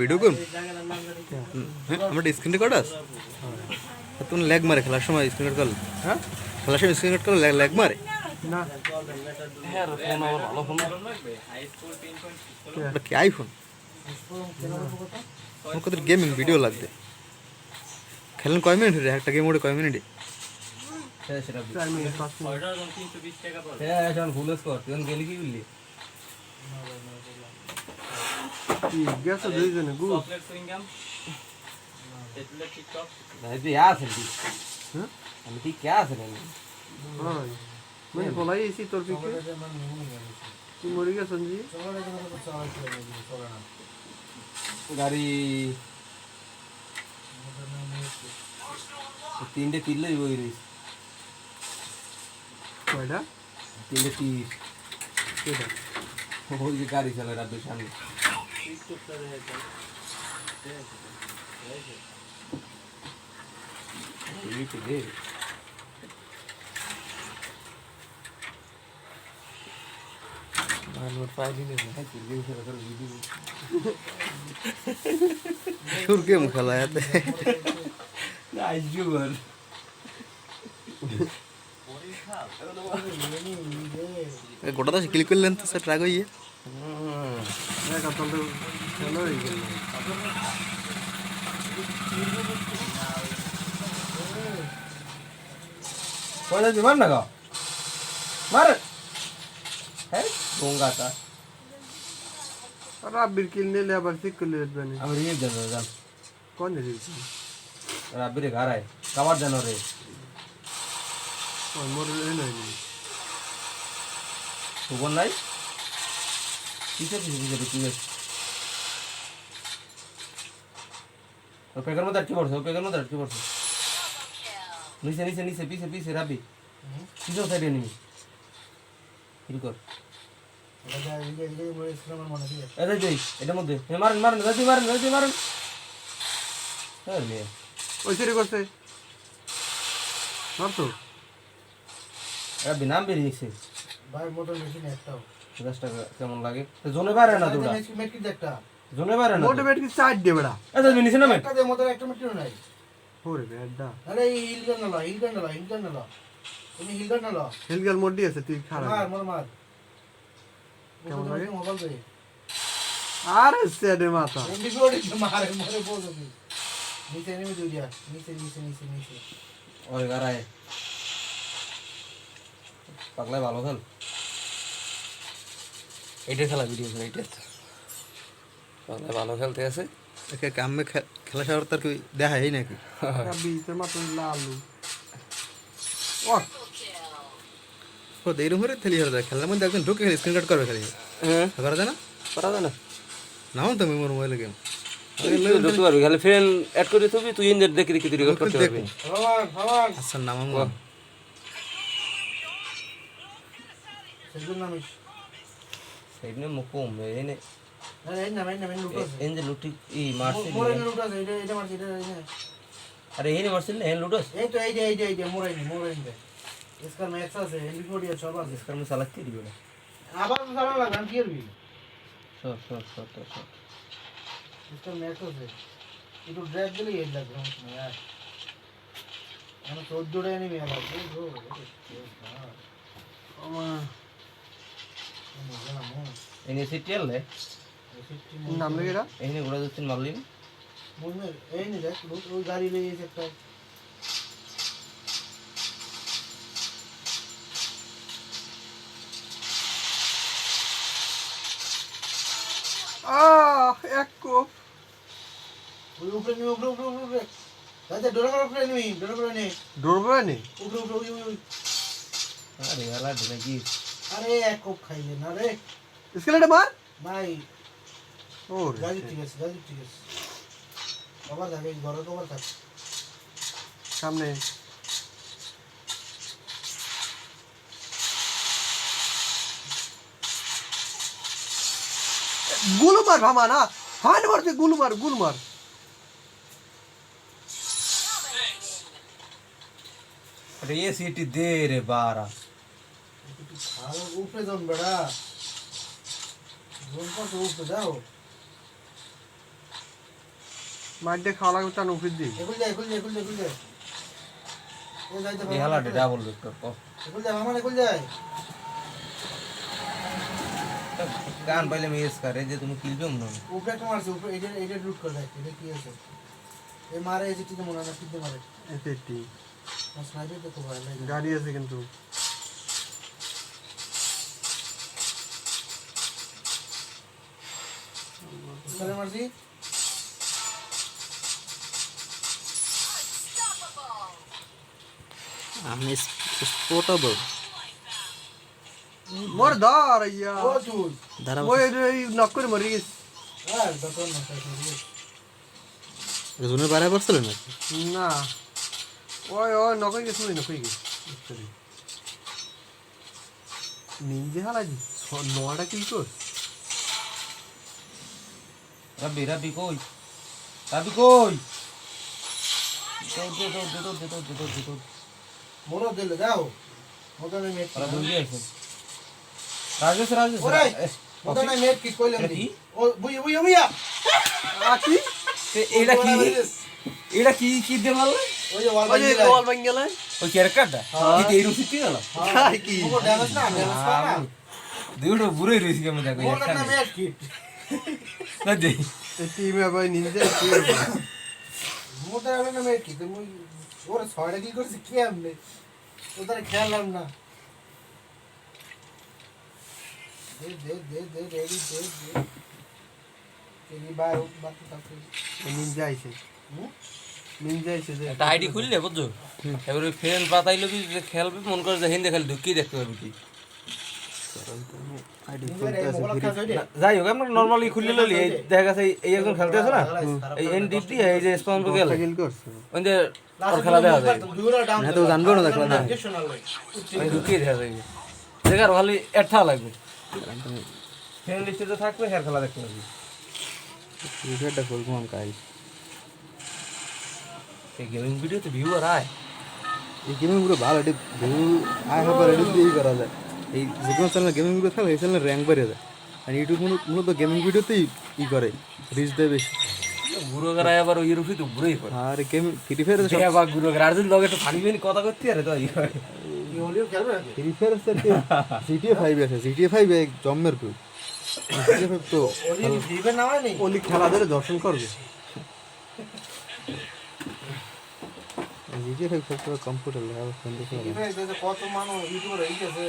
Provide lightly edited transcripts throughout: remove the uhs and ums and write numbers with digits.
Video কোন আমার screen record আছে তুমি ল্যাগ মারে খেলার সময় স্ক্রিন রেকর্ড করলে হ্যাঁ খেলার সময় স্ক্রিন রেকর্ড করলে ল্যাগ মারে না হ্যাঁ ফোন আমার ভালো ফোন ওটা কি আইফোন আমার কত গেমিং ভিডিও লাগবে খেলেন কয় মিনিট রে একটা গেম ওড়ে কয় মিনিটে হ্যাঁ সেটা 4 মিনিট 5 মিনিট হ্যাঁ এখন ভুল কর তুই গেলি কি বললি কি গেছে দুইজনে গু ভাই তুই আছেন কি হ্যাঁ আমি ঠিক কে আছেন হয় মানে বলাই এসি তোর পিকে তুই মরে গেছ জি গাড়ি তিনটে তিরলেই বই রয়েছে কয়টা তিনটে তীর কেটা ওই যে গাড়ি চালায় রাব্বির সামনে সুর গেম খেলা এতে গোটাটা ক্লিক করলেন তো স্যার ট্রাক হইয়ে একা তাহলে চলো এই গেল মার না গা মার হ্যাঁ গঙ্গাটা রাব্বির কিল নিলে আবার ঠিক করলে বেনে আমি রিয়ে জান কোন দিছি রাব্বির ঘাড়ায় কাবার জানো রে ওই মোর এই নাই খবর নাই কিসের কিসের ও পেগার মধ্যে আটকে পড়ছে ও পেগার মধ্যে আটকে পড়ছে নিচে নিচে নিচে পিছে পিছে রাবি পিছন সাইডে নিবি শুরু কর এটার মধ্যে মারেন মারেন রাজি মারেন রাজি মারেন হ্যাঁ মেয়ে ওই সেরে করছে মার তো রাবি নাম বেরিয়েছে ভাই মোটর মেশিন একটাও 10 টাকা কেমন লাগে জোনে পারে না দুটা মেটকি একটা জোনে পারে না মোটিভেট কি সাইড দে বড়া আচ্ছা তুমি নিচে নামে একটা দে মোটর একটা মেটকি নাই ওরে বেডা আরে হিল গান না হিল গান না হিল গান না তুমি হিল গান না হেলগাল মোডি আছে তুই খারাপ মার মার মার কেমন লাগে? মোবাইল দে আরে সেডে মাথা এমডি কোডি মারে মারে বলো তুমি নিচে নেমে দিও যা নিচে নিচে নিচে নিচে ওই গারায় পাগলাই ভালো খেল এইটা খেলা ভিডিও করে এইটা পাগলাই ভালো খেলতে আছে একে কামে খেলা সার তার কি দেখাই নাকি রাব্বি তোর মাথা লালু ও দেরি হরে থেলি হরে যায় খেলার মধ্যে একজন ঢুকে স্ক্রিন রেকর্ড করবে খালি হ্যাঁ করা যায় না পারা যায় না নাও তো মোর মোবাইলে গেম ঢুকতে পারবি খালি ফ্রেন্ড অ্যাড করে দিবি তুই ইনদের দেখে দেখে তুই রেকর্ড করতে পারবি ভগবান ভগবান আচ্ছা নাম সেজন্য আমি সেইনে মুকুম এনে আরে এই না লুটাস এনে লুটি ই মারছে মোরে লুটাস এটা মারছি এটা আরে এনে মারছিল না এনে লুটস এই তো এই যে মোরে দে इसका मैक्स আছে এমডি কোডি চল আছে इसका में सालती दियो ना আবার সারা লাগান কি করবি सर इसका मैक्स আছে একটু ড্র্যাগ দিলে এই লাগবে না यार আমি তো দৌড়ে নি মেলা বুঝো एने सिटियल ले নাম লেগেরা एने गुड़ा दो तीन मारली মুনে এই নি দেখ ওই গাড়ি লই এসে একটা এক কোপ ওই উপরে দাদা ডোরা করে নি দৌড়বে নে উপরে ওই अरे वाला ढले की আরে এক কোপ খাইলে না রে স্কেলেটে মার নাই ওরে গাড়ি ঠিক আছে বাবা যাবে ঘরে তো থাক সামনে গুলু মার ভামা না হান মারতে গুলু মার अरे ये सीटी दे रे 12 ভালো উপরে যান বেড়া জোন পর উপরে যাও মাঠে খাওয়া লাগবে টান উফির দিই এগুলো যায় এ যাইতে এই হালাটা ডাবল ভেক্টর ক এগুলো যায় মামা এগুলো যায় গান পাইলে মেস করে যে তুমি কিল পেও না উপরে একটা মারছে উপরে এটা রুট করে দেখ এটা কি আছে এই মারে এই যেটি মনে না কিনতে মারে এটি আর স্নাইপার তো খুব ভালো লাগে গাড়ি আছে কিন্তু চলে মারছি আমি স্পোর্টেবল মোর ধর ইয়া ও তুই দাঁড়া ওই নক করে মরে গেছে হ্যাঁ দেখো না তাই জোনের বাইরে পড়ছিল না না ওই নকই গেছে নকই গেছে নিঞ্জে হালাজি নটা কিল কর রাবি কই কই তো মোরো দিলে যাও মোদনে মেট ওরা দুই আছে রাজেশ ওরে মোদনে মেট কি কইলাম এটা দি কি? ও বুইয়া আকি এটা কি দে মারলে ওই যে ওয়াল ওই যে বাঙ্গিলা ওয়াল ভাঙ্গেলা ওই ক্যারেক্টারটা কি এই রুসি কি গেল খাই কি ও ড্যামেজ না দুটো বুড়ো রুসি কেমন দেখো মোদনে মেট কি না দে টিমে ভাই নিঞ্জা কি মোদনে মেট কি তুমি ওরে ছয়টা কি করছিস কি আমনে ওদের খেয়ালাম না দে রেডি দে এই বার বাকি তাকে নিঞ্জা আইছে নিঞ্জা আইছে যে একটা আইডি খুললে বুঝছো এবার ওই ফ্রেন্ড পাতাইলো কি যে খেলবে মন করে যে হিন্দে খালি ঢুকিয়ে দেখতে পারবি কি আইডি যাই হোক আমরা নরমালি খুললে ললি এই দেখা গেছে এই একজন খেলতে আছে না এই এনডিটি এই যে স্পন পে গেল কিল করছে ওই যে ওর খেলা দেখা যায় না তো জানবো না দেখলা না ওই ঢুকিয়ে দেখা যায় দেখার ভালো এঠা লাগবে ফ্রেন্ড লিস্টে তো থাকবে হের খেলা দেখতে পারবি ক্রিকেটটা খুলবো আমি কাল এই গেমিং ভিডিও তো ভিউ আর আয় এই গেমিং পুরো ভালো এটা ভিউ আয় হবে এটা দিয়েই করা যায় এই যে কোনো চ্যানেল গেমিং ভিডিও থাকলে এই চ্যানেলে র্যাঙ্ক বেড়ে যায় আর ইউটিউব মূলত গেমিং ভিডিওতেই ই করে রিচ দেয় বেশি বুড়ো করায় আবার ওই রুফি তো বুড়োই করে আর গেম ফ্রি ফায়ার দেখা বা বুড়ো করা আর যদি লগে একটু ফানি ফানি কথা করতে আরে তো কি হলিও খেলবে নাকি ফ্রি ফায়ার জিটিএ 5 আছে জিটিএ 5 এক জম্মের পুরো জিটিএ 5 তো ওলি ভিভে নামায় নেই ওলি খেলা ধরে দর্শন করবে জিটিএ 5 সবসময় কম্পিউটার লেভেল ফ্রেন্ড ভিভে কত মানুষ ইউটিউবার হয়ে গেছে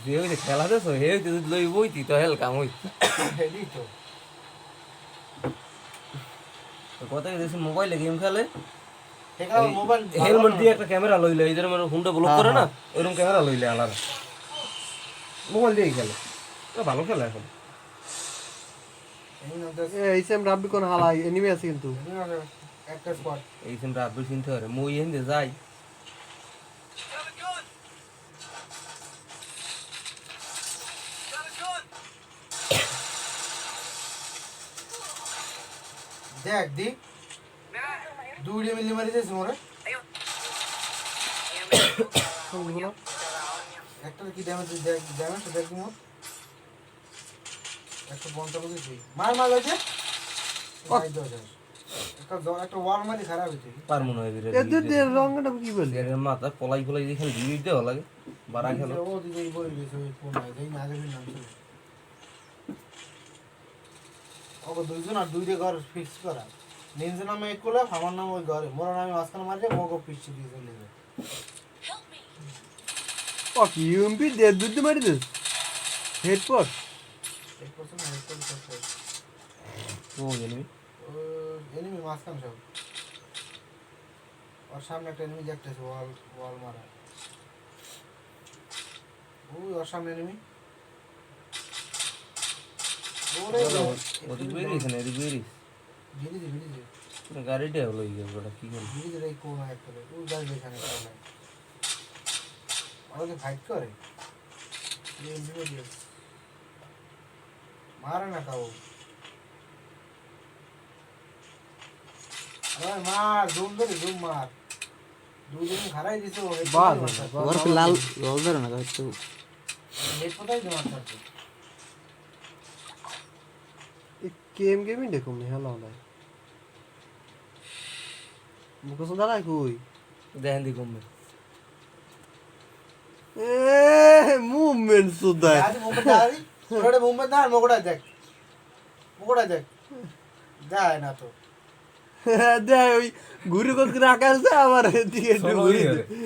যে ওই যে খেলা দেছো হে যদি লই বইতি তো হেল কাম হই এই তো কথা কি মোবাইলে গেম খেলে এখানে মোবাইল হেলমেট দিয়ে একটা ক্যামেরা লইলে এই যে মানে হুন্ডা ব্লক করে না ওরকম ক্যামেরা লইলে আলাদা মোবাইল দিয়ে খেলে তো ভালো খেলে এখন এই সেম রাব্বি কোন হালাই এনিমি আছে কিন্তু একটা স্পট এই সিম রাত বেশি চিনতে পারে মই এনে যাই দেখ দি দুইটা মিলি মারি দিয়েছে মোরে একটা কি ড্যামেজ দেখ মোর একটা বন্ধ করে দিয়েছি মার হয়েছে একটা ওয়াল মারি খারাপ হয়েছে পারমু না এবিরে এদের রংটা কি বলে এর মাথা পলাই পলাই দিয়ে খালি ভিড় দেওয়া লাগে বাড়া খেলো ও দিকে বই গেছে ওই কোন যেই না আগে নাম ছিল ওকে দুইজন আর দুইটা ঘর ফিক্স করা নিনজা নামে এক কোলা আমার নাম ওই ঘরে মোর নামে মাঝখানে মারছে মগো পিচ্ছি দিয়ে চলে যাবে ও কি ইউএমপি দে দুধ মারি দে হেডপট 1% না 1% ও জানি এনিমি মাঝখানে সব ওর সামনে একটা এনিমি দেখতেছে ওয়াল মারা ওই ওর সামনে এনিমি ওরে ওদিক বেরিয়েছে না এদিক বেরিয়েছে ভিড়ি গাড়িটা হলো এই ওটা কি করবো ভিড়ি রে কোন একটা ওই গাড়ি এখানে চলে ওরা ফাইট করে এই এনিমি মারে না কাউ আরে মার জুম মার দুজন খারাই দিছো বাস ওর লাল লাল ধরে না তো নেট কোথায় জমা করছে গেমই দেখুন নি হেলা নাই মুখোশ দাঁড়ায় কই দেখেন দি কমবে এ মুভমেন্ট সুদায় আজ মুম্বাই দাঁড়ি ওরে মুম্বাই দাঁড় মোগড়া দেখ যায় না তো দেখ ওই ঘুরে করে আকাশে আবার এদিকে চলো ঘুরে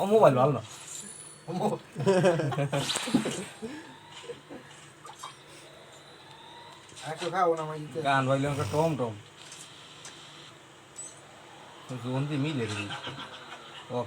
ও মোবাইল ভালো না একটু খাও না মাইতে গান বাইলে আমাকে টম টম জোন দিয়ে মিলে দিবি ও